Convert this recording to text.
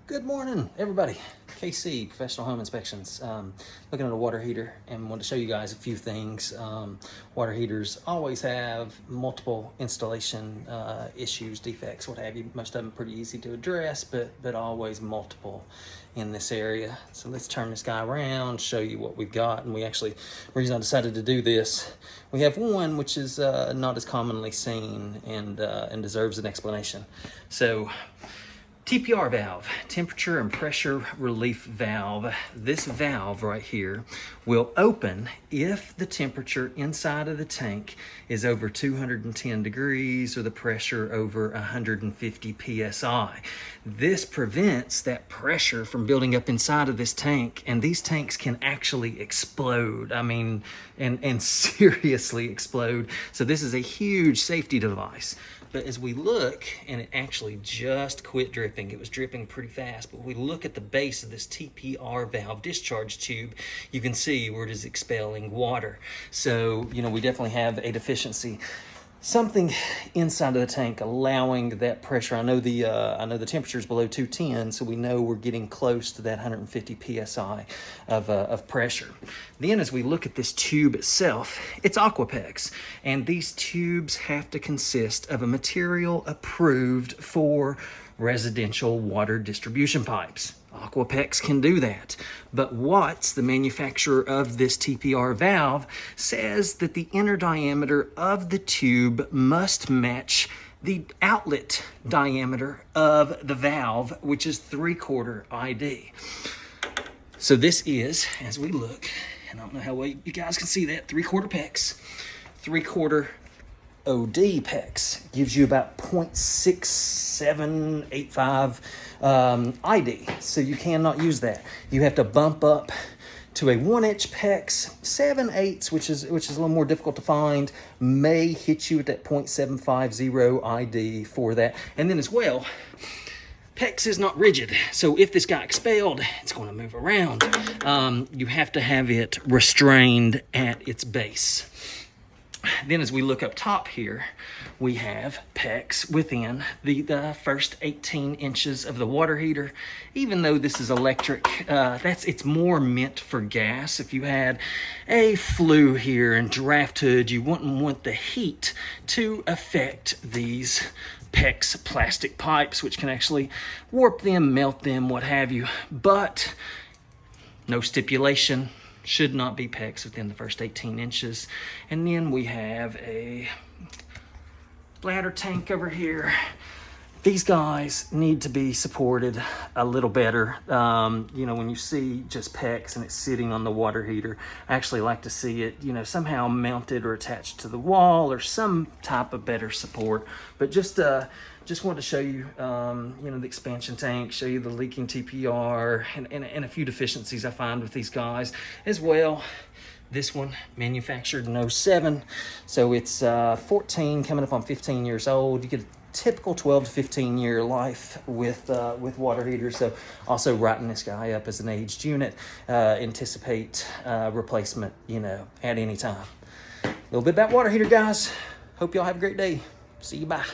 Good morning, everybody. KC, Professional Home Inspections. Looking at a water heater and want to show you guys a few things. Water heaters always have multiple installation issues, defects, what have you. Most of them pretty easy to address, but always multiple in this area. So let's turn this guy around, show you what we've got. And the reason I decided to do this, we have one which is not as commonly seen and deserves an explanation. So, TPR valve, temperature and pressure relief valve. This valve right here will open if the temperature inside of the tank is over 210 degrees or the pressure over 150 PSI. This prevents that pressure from building up inside of this tank, and these tanks can actually explode. I mean, and seriously explode. So this is a huge safety device. But as we look, and it actually just quit dripping. It was dripping pretty fast, but we look at the base of this TPR valve discharge tube, you can see where it is expelling water. So, we definitely have a deficiency. Something inside of the tank allowing that pressure. I know the temperature is below 210, so we know we're getting close to that 150 psi of pressure. Then, as we look at this tube itself, it's Aquapex, and these tubes have to consist of a material approved for residential water distribution pipes. Aquapex can do that. But Watts, the manufacturer of this TPR valve, says that the inner diameter of the tube must match the outlet diameter of the valve, which is 3/4 ID. So this is, as we look, and I don't know how well you guys can see that, 3/4 Pecs, 3/4 OD Pecs gives you about 0.6785 ID. So you cannot use that. You have to bump up to a 1-inch Pecs. 7/8, which is a little more difficult to find, may hit you at that 0.750 ID for that. And then as well, Pecs is not rigid, so if this got expelled, it's going to move around. You have to have it restrained at its base. Then as we look up top here, we have Pecs within the first 18 inches of the water heater. Even though this is electric, it's more meant for gas. If you had a flue here and draft hood, you wouldn't want the heat to affect these Pecs plastic pipes, which can actually warp them, melt them, what have you. But no stipulation. Should not be Pecs within the first 18 inches. And then we have a bladder tank over here. These guys need to be supported a little better. When you see just Pecs and it's sitting on the water heater, I actually like to see it, somehow mounted or attached to the wall or some type of better support. But just wanted to show you, the expansion tank, show you the leaking TPR and a few deficiencies I find with these guys as well. This one manufactured in 07, so it's 14 coming up on 15 years old. You get a typical 12 to 15 year life with water heaters. So also writing this guy up as an aged unit. Anticipate replacement, at any time. A little bit about water heater, guys. Hope y'all have a great day. See you. Bye.